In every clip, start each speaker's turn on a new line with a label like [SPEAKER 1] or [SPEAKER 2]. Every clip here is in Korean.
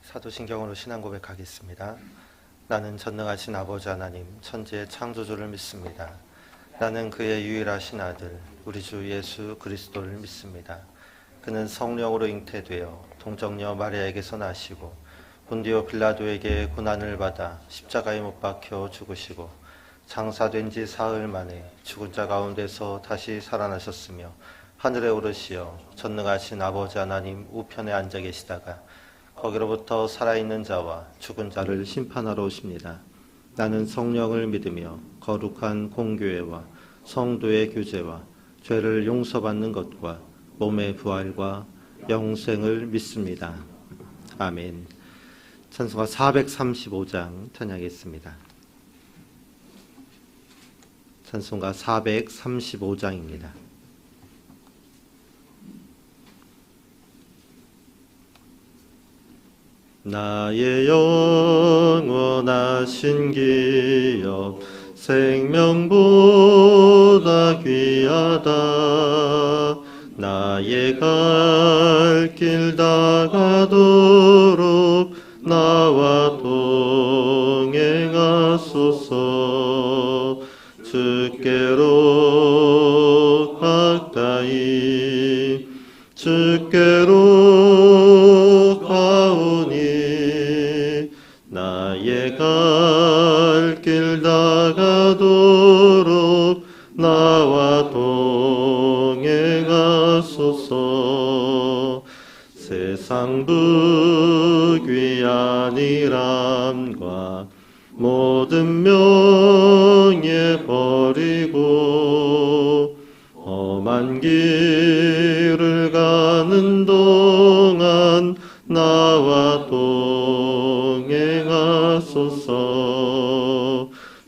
[SPEAKER 1] 사도신경으로 신앙 고백하겠습니다. 나는 전능하신 아버지 하나님, 천지의 창조주를 믿습니다. 나는 그의 유일하신 아들, 우리 주 예수 그리스도를 믿습니다. 그는 성령으로 잉태되어 동정녀 마리아에게서 나시고 본디오 빌라도에게 고난을 받아 십자가에 못 박혀 죽으시고 장사된 지 사흘 만에 죽은 자 가운데서 다시 살아나셨으며 하늘에 오르시어 전능하신 아버지 하나님 우편에 앉아 계시다가 거기로부터 살아있는 자와 죽은 자를 심판하러 오십니다. 나는 성령을 믿으며 거룩한 공교회와 성도의 교제와 죄를 용서받는 것과 몸의 부활과 영생을 믿습니다. 아멘. 찬송가 435장 찬양하겠습니다. 찬송가 435장입니다. 나의 영원하신 기업 생명보다 귀하다. 나의 갈 길 다가도록 나와 동행하소서. 주께로 가까이 주께로 가오니 나의 갈 길 다가도록 나와 동행하소서. 세상 부귀한 일함과 모든 명예 버리고 험한 길을 가는 동안 나와 동행하소서.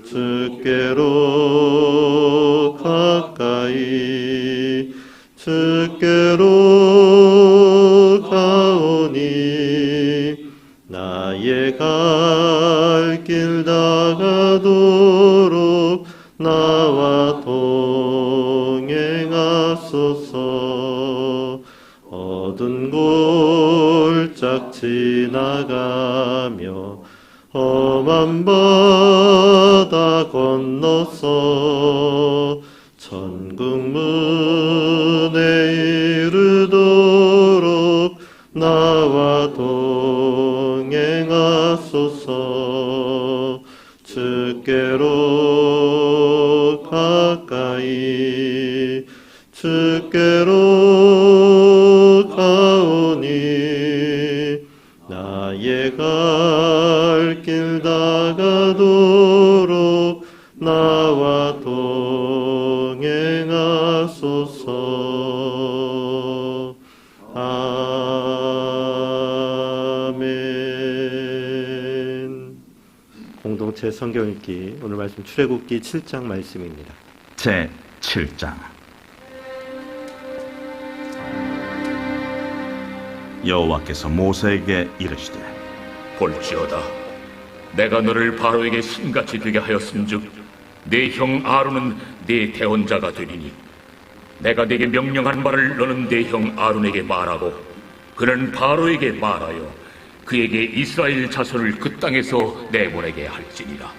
[SPEAKER 1] 주께로 가까이 주께로 가오니 나의 갈 길 다가도록 나와 동행하소서. 어두운 골짝 지나가며 험한 바다 건너서 천국 문에 이르도록 나와 동행하소서. 주께로 가까이 주께로 가오니 나의 갈 길 다가도록 나와 동행하소서. 아멘. 공동체 성경 읽기, 오늘 말씀 출애굽기 7장 말씀입니다.
[SPEAKER 2] 제 7장. 여호와께서 모세에게 이르시되
[SPEAKER 3] 볼지어다, 내가 너를 바로에게 신같이 되게 하였음즉 네 형 아론은 네 대언자가 되리니 내가 네게 명령한 말을 너는 네 형 아론에게 말하고 그는 바로에게 말하여 그에게 이스라엘 자손을 그 땅에서 내보내게 할지니라.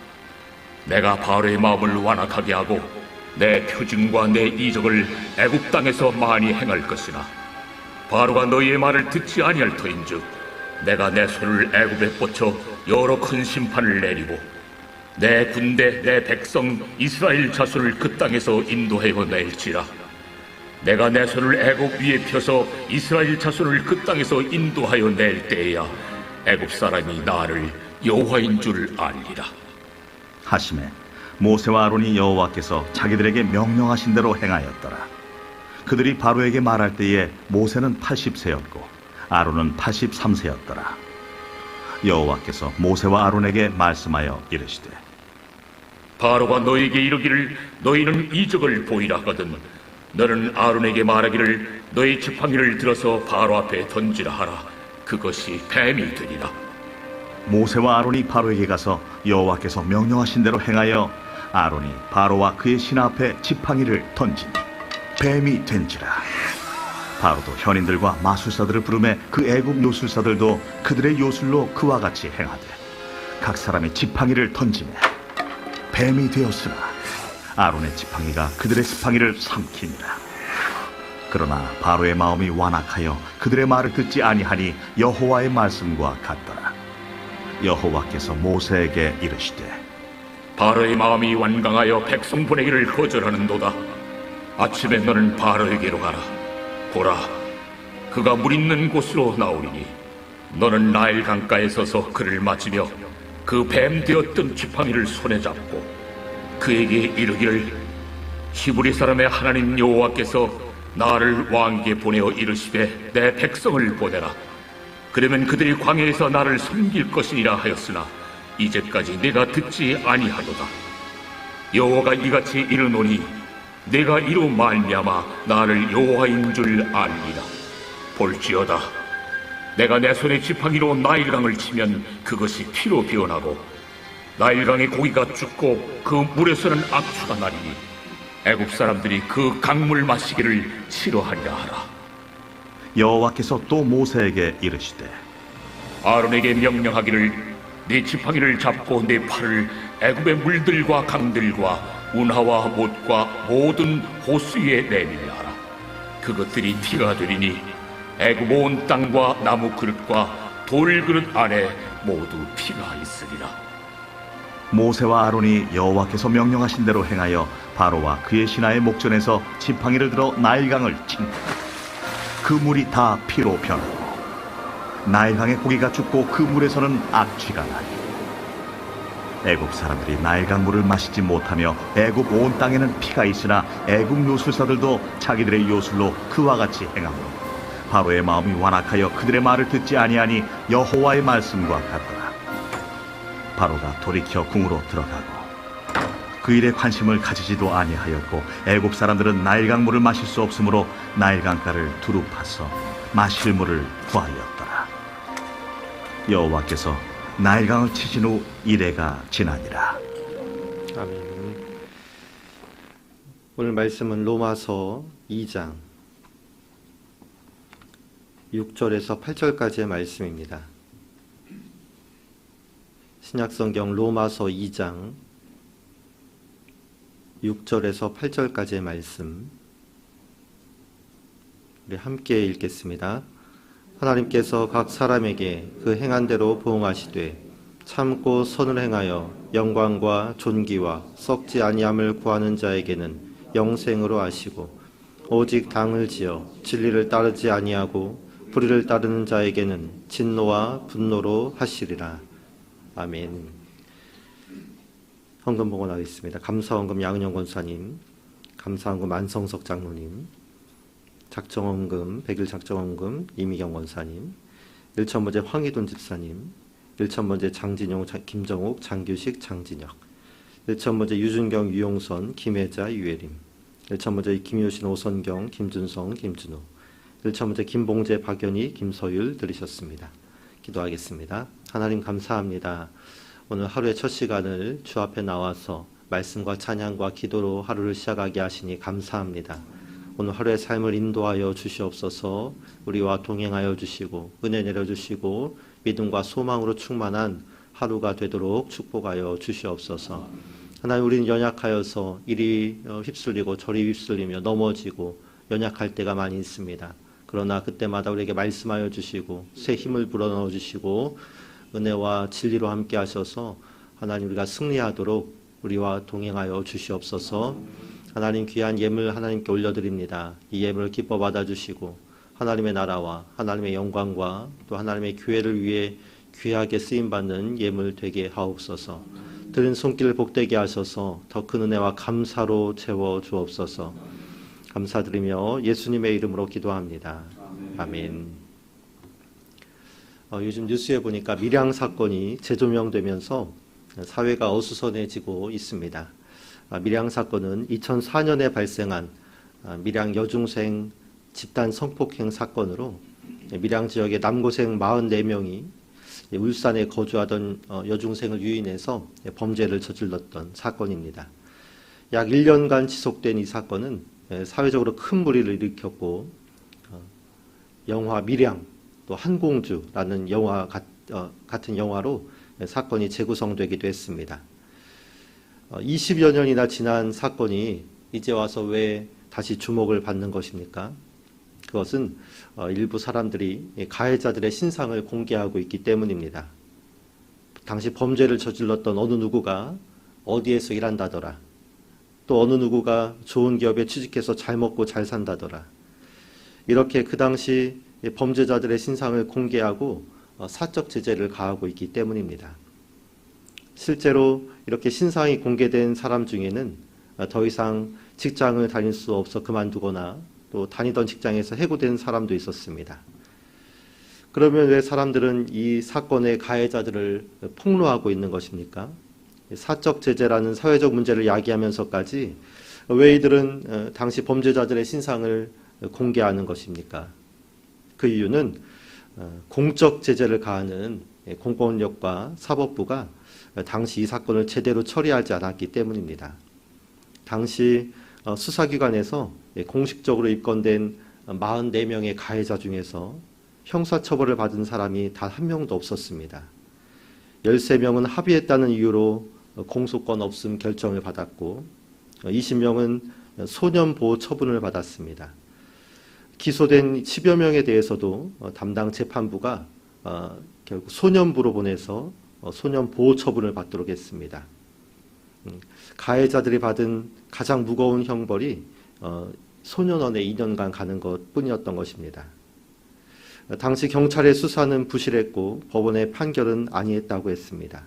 [SPEAKER 3] 내가 바로의 마음을 완악하게 하고 내 표징과 내 이적을 애굽 땅에서 많이 행할 것이나 바로가 너희의 말을 듣지 아니할 터인즉 내가 내 손을 애굽에 뻗쳐 여러 큰 심판을 내리고 내 군대 내 백성 이스라엘 자손을 그 땅에서 인도하여 낼지라. 내가 내 손을 애굽 위에 펴서 이스라엘 자손을 그 땅에서 인도하여 낼 때에야 애굽 사람이 나를 여호와인 줄 알리라
[SPEAKER 2] 하시매 모세와 아론이 여호와께서 자기들에게 명령하신 대로 행하였더라. 그들이 바로에게 말할 때에 모세는 80세였고 아론은 83세였더라. 여호와께서 모세와 아론에게 말씀하여 이르시되
[SPEAKER 3] 바로가 너희에게 이르기를 너희는 이적을 보이라 하거든 너는 아론에게 말하기를 너희 지팡이를 들어서 바로 앞에 던지라 하라. 그것이 뱀이 되리라.
[SPEAKER 2] 모세와 아론이 바로에게 가서 여호와께서 명령하신 대로 행하여 아론이 바로와 그의 신 앞에 지팡이를 던지니 뱀이 된지라. 바로도 현인들과 마술사들을 부르매 그 애굽 요술사들도 그들의 요술로 그와 같이 행하되 각 사람의 지팡이를 던지매 뱀이 되었으나 아론의 지팡이가 그들의 지팡이를 삼키니라. 그러나 바로의 마음이 완악하여 그들의 말을 듣지 아니하니 여호와의 말씀과 같더라. 여호와께서 모세에게 이르시되
[SPEAKER 3] 바로의 마음이 완강하여 백성 보내기를 거절하는도다. 아침에 너는 바로에게로 가라. 보라, 그가 물 있는 곳으로 나오리니 너는 나일 강가에 서서 그를 맞으며 그 뱀 되었던 지팡이를 손에 잡고 그에게 이르기를 히브리 사람의 하나님 여호와께서 나를 왕에게 보내어 이르시되 내 백성을 보내라. 그러면 그들이 광야에서 나를 섬길 것이니라 하였으나 이제까지 내가 듣지 아니하도다. 여호와가 이같이 이르노니 내가 이로 말미암아 나를 여호와인 줄 알리라. 볼지어다, 내가 내 손에 지팡이로 나일강을 치면 그것이 피로 변하고 나일강의 고기가 죽고 그 물에서는 악취가 나리니 애굽 사람들이 그 강물 마시기를 싫어하리라 하라.
[SPEAKER 2] 여호와께서 또 모세에게 이르시되
[SPEAKER 3] 아론에게 명령하기를 네 지팡이를 잡고 네 팔을 애굽의 물들과 강들과 운하와 못과 모든 호수에 내밀라 하라. 그것들이 피가 되리니 애굽 온 땅과 나무 그릇과 돌 그릇 안에 모두 피가 있으리라.
[SPEAKER 2] 모세와 아론이 여호와께서 명령하신 대로 행하여 바로와 그의 신하의 목전에서 지팡이를 들어 나일강을 친다. 그 물이 다 피로 변하고 나일강의 고기가 죽고 그 물에서는 악취가 나니 애굽 사람들이 나일강 물을 마시지 못하며 애굽 온 땅에는 피가 있으나 애굽 요술사들도 자기들의 요술로 그와 같이 행하므로 바로의 마음이 완악하여 그들의 말을 듣지 아니하니 여호와의 말씀과 같더라. 바로가 돌이켜 궁으로 들어가고 그 일에 관심을 가지지도 아니하였고 애굽 사람들은 나일강 물을 마실 수 없으므로 나일강가를 두루 파서 마실 물을 구하였더라. 여호와께서 나일강을 치신 후 이레가 지나니라.
[SPEAKER 1] 아멘. 오늘 말씀은 로마서 2장 6절에서 8절까지의 말씀입니다. 신약성경 로마서 2장 6절에서 8절까지의 말씀 우리 함께 읽겠습니다. 하나님께서 각 사람에게 그 행한 대로 보응하시되 참고 선을 행하여 영광과 존귀와 썩지 아니함을 구하는 자에게는 영생으로 하시고 오직 당을 지어 진리를 따르지 아니하고 불의를 따르는 자에게는 진노와 분노로 하시리라. 아멘. 헌금 봉헌하겠습니다. 감사헌금 양은영 권사님, 감사헌금 안성석 장로님, 작정헌금, 백일 작정헌금 이미경 권사님, 일천번째 황희돈 집사님, 일천번째 장진용, 김정욱, 장규식, 장진혁, 일천번째 유준경, 유용선, 김혜자, 유예림, 일천번째 김효신, 오선경, 김준성, 김준호, 일천번째 김봉재, 박연희, 김서율 들으셨습니다. 기도하겠습니다. 하나님 감사합니다. 오늘 하루의 첫 시간을 주 앞에 나와서 말씀과 찬양과 기도로 하루를 시작하게 하시니 감사합니다. 오늘 하루의 삶을 인도하여 주시옵소서. 우리와 동행하여 주시고 은혜 내려주시고 믿음과 소망으로 충만한 하루가 되도록 축복하여 주시옵소서. 하나님, 우리는 연약하여서 이리 휩쓸리고 저리 휩쓸리며 넘어지고 연약할 때가 많이 있습니다. 그러나 그때마다 우리에게 말씀하여 주시고 새 힘을 불어넣어 주시고 은혜와 진리로 함께 하셔서 하나님 우리가 승리하도록 우리와 동행하여 주시옵소서. 하나님 귀한 예물 하나님께 올려드립니다. 이 예물을 기뻐 받아주시고 하나님의 나라와 하나님의 영광과 또 하나님의 교회를 위해 귀하게 쓰임받는 예물 되게 하옵소서. 드린 손길을 복되게 하셔서 더 큰 은혜와 감사로 채워 주옵소서. 감사드리며 예수님의 이름으로 기도합니다. 아멘. 요즘 뉴스에 보니까 밀양 사건이 재조명되면서 사회가 어수선해지고 있습니다. 밀양 사건은 2004년에 발생한 밀양 여중생 집단 성폭행 사건으로 밀양 지역의 남고생 44명이 울산에 거주하던 여중생을 유인해서 범죄를 저질렀던 사건입니다. 약 1년간 지속된 이 사건은 사회적으로 큰 물의를 일으켰고 영화 밀양, 또 한공주라는 같은 영화로 사건이 재구성되기도 했습니다. 20여 년이나 지난 사건이 이제 와서 왜 다시 주목을 받는 것입니까? 그것은 일부 사람들이 가해자들의 신상을 공개하고 있기 때문입니다. 당시 범죄를 저질렀던 어느 누구가 어디에서 일한다더라. 또 어느 누구가 좋은 기업에 취직해서 잘 먹고 잘 산다더라. 이렇게 그 당시 범죄자들의 신상을 공개하고 사적 제재를 가하고 있기 때문입니다. 실제로 이렇게 신상이 공개된 사람 중에는 더 이상 직장을 다닐 수 없어 그만두거나 또 다니던 직장에서 해고된 사람도 있었습니다. 그러면 왜 사람들은 이 사건의 가해자들을 폭로하고 있는 것입니까? 사적 제재라는 사회적 문제를 야기하면서까지 왜 이들은 당시 범죄자들의 신상을 공개하는 것입니까? 그 이유는 공적 제재를 가하는 공권력과 사법부가 당시 이 사건을 제대로 처리하지 않았기 때문입니다. 당시 수사기관에서 공식적으로 입건된 44명의 가해자 중에서 형사처벌을 받은 사람이 단 한 명도 없었습니다. 13명은 합의했다는 이유로 공소권 없음 결정을 받았고 20명은 소년보호 처분을 받았습니다. 기소된 10여 명에 대해서도 담당 재판부가 결국 소년부로 보내서 소년보호 처분을 받도록 했습니다. 가해자들이 받은 가장 무거운 형벌이 소년원에 2년간 가는 것뿐이었던 것입니다. 당시 경찰의 수사는 부실했고 법원의 판결은 아니했다고 했습니다.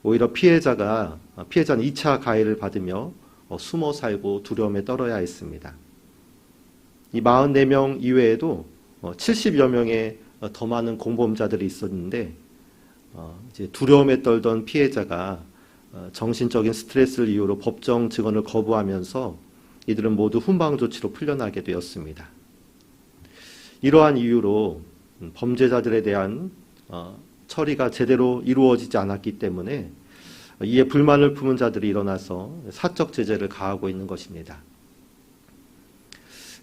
[SPEAKER 1] 오히려 피해자는 2차 가해를 받으며 숨어 살고 두려움에 떨어야 했습니다. 이 44명 이외에도 70여 명의 더 많은 공범자들이 있었는데 이제 두려움에 떨던 피해자가 정신적인 스트레스를 이유로 법정 증언을 거부하면서 이들은 모두 훈방 조치로 풀려나게 되었습니다. 이러한 이유로 범죄자들에 대한 처리가 제대로 이루어지지 않았기 때문에 이에 불만을 품은 자들이 일어나서 사적 제재를 가하고 있는 것입니다.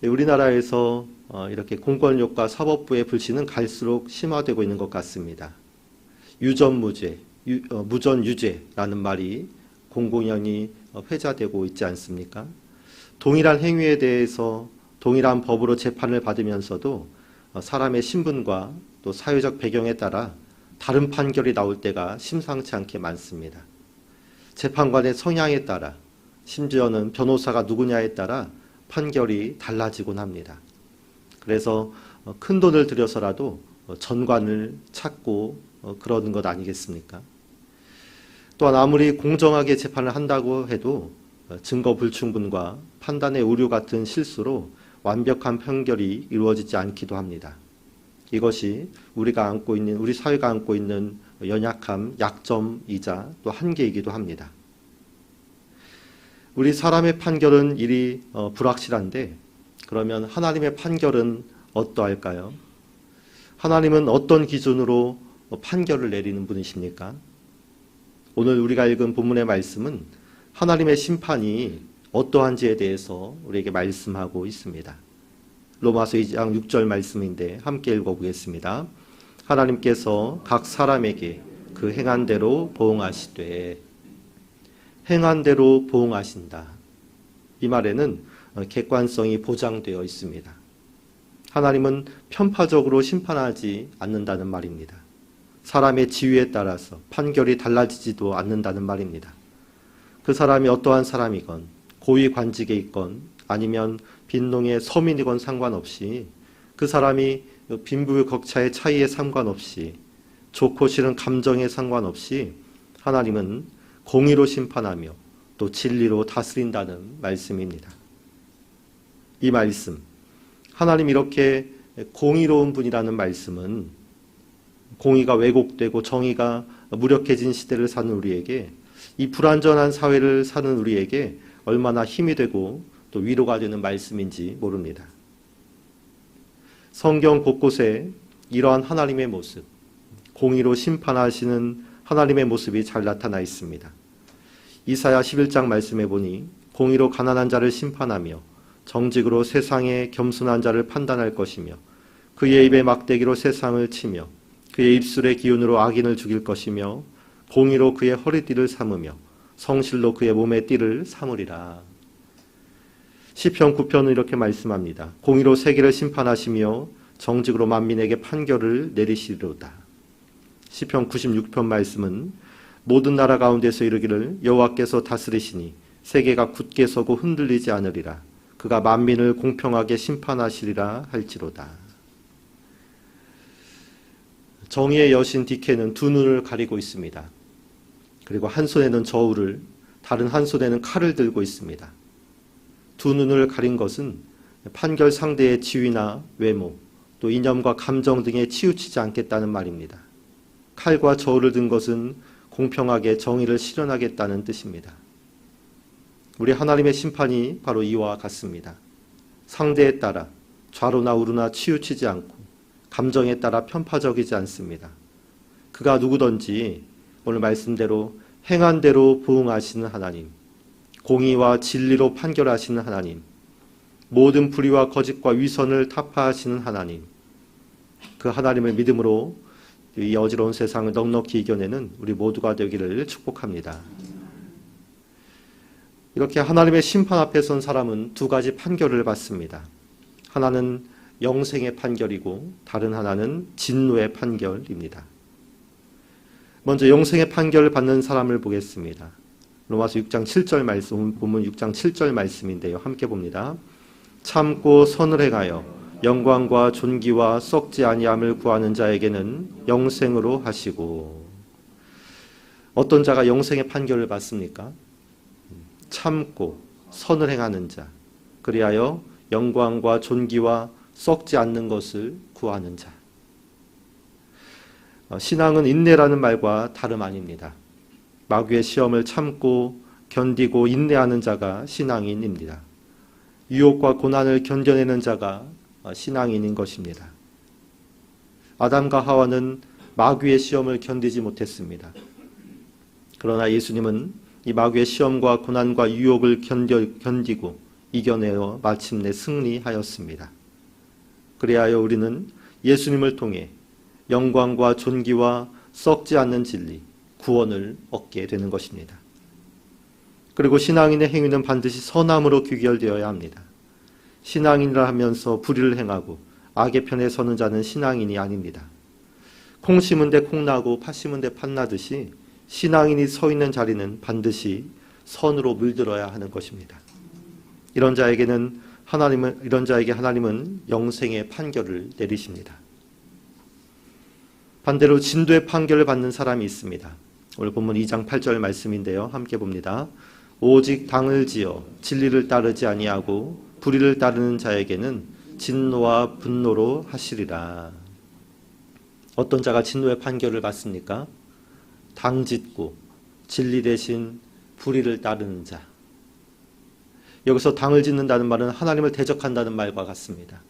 [SPEAKER 1] 우리나라에서 이렇게 공권력과 사법부의 불신은 갈수록 심화되고 있는 것 같습니다. 유전무죄, 무전유죄라는 말이 공공연히 회자되고 있지 않습니까? 동일한 행위에 대해서 동일한 법으로 재판을 받으면서도 사람의 신분과 또 사회적 배경에 따라 다른 판결이 나올 때가 심상치 않게 많습니다. 재판관의 성향에 따라 심지어는 변호사가 누구냐에 따라 판결이 달라지곤 합니다. 그래서 큰 돈을 들여서라도 전관을 찾고 그러는 것 아니겠습니까? 또한 아무리 공정하게 재판을 한다고 해도 증거 불충분과 판단의 오류 같은 실수로 완벽한 판결이 이루어지지 않기도 합니다. 이것이 우리 사회가 안고 있는 연약함, 약점이자 또 한계이기도 합니다. 우리 사람의 판결은 이리 불확실한데 그러면 하나님의 판결은 어떠할까요? 하나님은 어떤 기준으로 판결을 내리는 분이십니까? 오늘 우리가 읽은 본문의 말씀은 하나님의 심판이 어떠한지에 대해서 우리에게 말씀하고 있습니다. 로마서 2장 6절 말씀인데 함께 읽어보겠습니다. 하나님께서 각 사람에게 그 행한 대로 보응하시되, 행한 대로 보응하신다. 이 말에는 객관성이 보장되어 있습니다. 하나님은 편파적으로 심판하지 않는다는 말입니다. 사람의 지위에 따라서 판결이 달라지지도 않는다는 말입니다. 그 사람이 어떠한 사람이건 고위 관직에 있건 아니면 빈농의 서민이건 상관없이 그 사람이 빈부격차의 차이에 상관없이 좋고 싫은 감정에 상관없이 하나님은 공의로 심판하며 또 진리로 다스린다는 말씀입니다. 이 말씀, 하나님 이렇게 공의로운 분이라는 말씀은 공의가 왜곡되고 정의가 무력해진 시대를 사는 우리에게, 이 불완전한 사회를 사는 우리에게 얼마나 힘이 되고 또 위로가 되는 말씀인지 모릅니다. 성경 곳곳에 이러한 하나님의 모습, 공의로 심판하시는 하나님의 모습이 잘 나타나 있습니다. 이사야 11장 말씀해 보니 공의로 가난한 자를 심판하며 정직으로 세상의 겸손한 자를 판단할 것이며 그의 입에 막대기로 세상을 치며 그의 입술의 기운으로 악인을 죽일 것이며 공의로 그의 허리띠를 삼으며 성실로 그의 몸의 띠를 삼으리라. 시편 9편은 이렇게 말씀합니다. 공의로 세계를 심판하시며 정직으로 만민에게 판결을 내리시리로다. 시편 96편 말씀은 모든 나라 가운데서 이르기를 여호와께서 다스리시니 세계가 굳게 서고 흔들리지 않으리라. 그가 만민을 공평하게 심판하시리라 할지로다. 정의의 여신 디케는 두 눈을 가리고 있습니다. 그리고 한 손에는 저울을, 다른 한 손에는 칼을 들고 있습니다. 두 눈을 가린 것은 판결 상대의 지위나 외모, 또 이념과 감정 등에 치우치지 않겠다는 말입니다. 칼과 저울을 든 것은 공평하게 정의를 실현하겠다는 뜻입니다. 우리 하나님의 심판이 바로 이와 같습니다. 상대에 따라 좌로나 우로나 치우치지 않고 감정에 따라 편파적이지 않습니다. 그가 누구든지 오늘 말씀대로 행한 대로 보응하시는 하나님, 공의와 진리로 판결하시는 하나님, 모든 불의와 거짓과 위선을 타파하시는 하나님, 그 하나님을 믿음으로 이 어지러운 세상을 넉넉히 이겨내는 우리 모두가 되기를 축복합니다. 이렇게 하나님의 심판 앞에 선 사람은 두 가지 판결을 받습니다. 하나는 영생의 판결이고 다른 하나는 진노의 판결입니다. 먼저 영생의 판결을 받는 사람을 보겠습니다. 로마서 6장 7절 말씀, 본문 6장 7절 말씀인데요. 함께 봅니다. 참고 선을 행하여 영광과 존귀와 썩지 아니함을 구하는 자에게는 영생으로 하시고. 어떤 자가 영생의 판결을 받습니까? 참고 선을 행하는 자, 그리하여 영광과 존귀와 썩지 않는 것을 구하는 자. 신앙은 인내라는 말과 다름 아닙니다. 마귀의 시험을 참고 견디고 인내하는 자가 신앙인입니다. 유혹과 고난을 견뎌내는 자가 신앙인인 것입니다. 아담과 하와는 마귀의 시험을 견디지 못했습니다. 그러나 예수님은 이 마귀의 시험과 고난과 유혹을 견디고 이겨내어 마침내 승리하였습니다. 그리하여 우리는 예수님을 통해 영광과 존귀와 썩지 않는 진리, 구원을 얻게 되는 것입니다. 그리고 신앙인의 행위는 반드시 선함으로 귀결되어야 합니다. 신앙인이라 하면서 불의를 행하고 악의 편에 서는 자는 신앙인이 아닙니다. 콩 심은 데 콩 나고 팥 심은 데 팥 나듯이 신앙인이 서 있는 자리는 반드시 선으로 물들어야 하는 것입니다. 이런 자에게 하나님은 영생의 판결을 내리십니다. 반대로 진도의 판결을 받는 사람이 있습니다. 오늘 본문 2장 8절 말씀인데요. 함께 봅니다. 오직 당을 지어 진리를 따르지 아니하고 불의를 따르는 자에게는 진노와 분노로 하시리라. 어떤 자가 진노의 판결을 받습니까? 당짓고 진리 대신 불의를 따르는 자. 여기서 당을 짓는다는 말은 하나님을 대적한다는 말과 같습니다.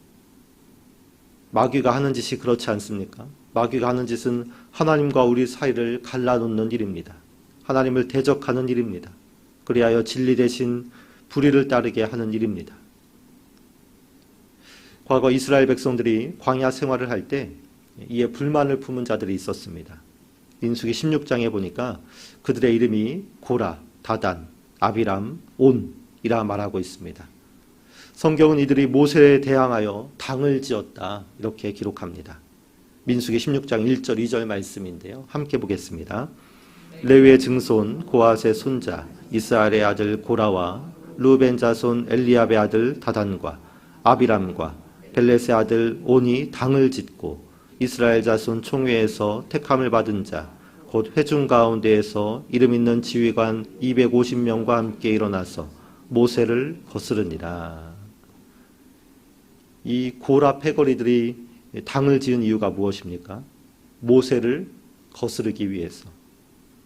[SPEAKER 1] 마귀가 하는 짓이 그렇지 않습니까? 마귀가 하는 짓은 하나님과 우리 사이를 갈라놓는 일입니다. 하나님을 대적하는 일입니다. 그리하여 진리 대신 불의를 따르게 하는 일입니다. 과거 이스라엘 백성들이 광야 생활을 할 때 이에 불만을 품은 자들이 있었습니다. 민수기 16장에 보니까 그들의 이름이 고라, 다단, 아비람, 온이라 말하고 있습니다. 성경은 이들이 모세에 대항하여 당을 지었다 이렇게 기록합니다. 민수기 16장 1절 2절 말씀인데요. 함께 보겠습니다. 레위의 증손 고앗의 손자 이스라엘의 아들 고라와 루벤 자손 엘리압의 아들 다단과 아비람과 벨렛의 아들 온이 당을 짓고 이스라엘 자손 총회에서 택함을 받은 자 곧 회중 가운데에서 이름 있는 지휘관 250명과 함께 일어나서 모세를 거스르니라. 이 고라 패거리들이 당을 지은 이유가 무엇입니까? 모세를 거스르기 위해서,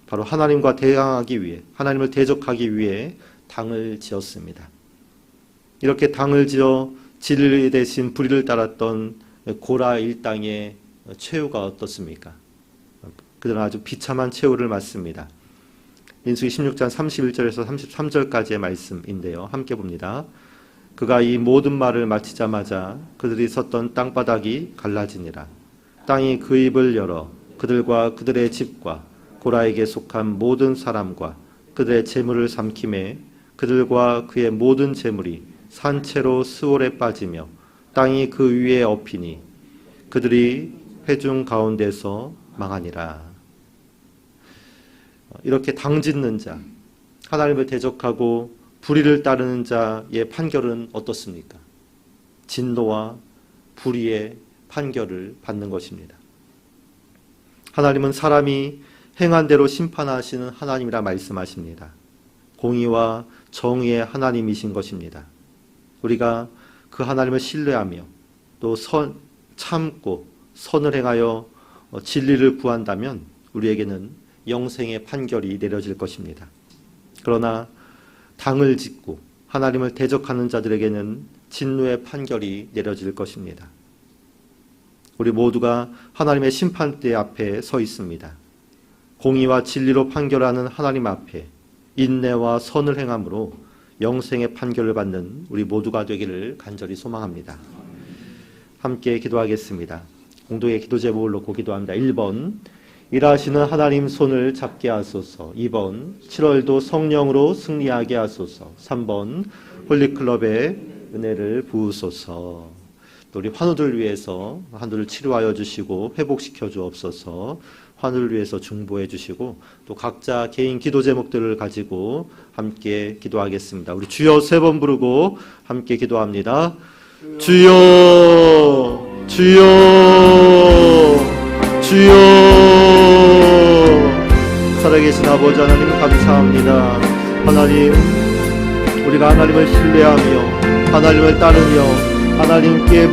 [SPEAKER 1] 바로 하나님과 대항하기 위해, 하나님을 대적하기 위해 당을 지었습니다. 이렇게 당을 지어 진리 대신 불의를 따랐던 고라 일당의 최후가 어떻습니까? 그들은 아주 비참한 최후를 맞습니다. 민수기 16장 31절에서 33절까지의 말씀인데요. 함께 봅니다. 그가 이 모든 말을 마치자마자 그들이 섰던 땅바닥이 갈라지니라. 땅이 그 입을 열어 그들과 그들의 집과 고라에게 속한 모든 사람과 그들의 재물을 삼킴에 그들과 그의 모든 재물이 산채로 스올에 빠지며 땅이 그 위에 엎이니 그들이 회중 가운데서 망하니라. 이렇게 당짓는 자, 하나님을 대적하고 불의를 따르는 자의 판결은 어떻습니까? 진노와 불의의 판결을 받는 것입니다. 하나님은 사람이 행한 대로 심판하시는 하나님이라 말씀하십니다. 공의와 정의의 하나님이신 것입니다. 우리가 그 하나님을 신뢰하며 또 참고 선을 행하여 진리를 구한다면 우리에게는 영생의 판결이 내려질 것입니다. 그러나 당을 짓고 하나님을 대적하는 자들에게는 진노의 판결이 내려질 것입니다. 우리 모두가 하나님의 심판대 앞에 서 있습니다. 공의와 진리로 판결하는 하나님 앞에 인내와 선을 행함으로 영생의 판결을 받는 우리 모두가 되기를 간절히 소망합니다. 함께 기도하겠습니다. 공동의 기도 제목을 놓고 기도합니다. 1번 일하시는 하나님 손을 잡게 하소서. 2번 7월도 성령으로 승리하게 하소서. 3번 홀리클럽의 은혜를 부으소서. 또 우리 환우들 위해서 환우를 치료하여 주시고 회복시켜 주옵소서. 환우를 위해서 중보해 주시고 또 각자 개인 기도 제목들을 가지고 함께 기도하겠습니다. 우리 주여 3번 부르고 함께 기도합니다. 주여 주여 주여. 살아계신 아버지 하나님 감사합니다. 하나님, 우리가 하나님을 신뢰하며 하나님을 따르며 하나님께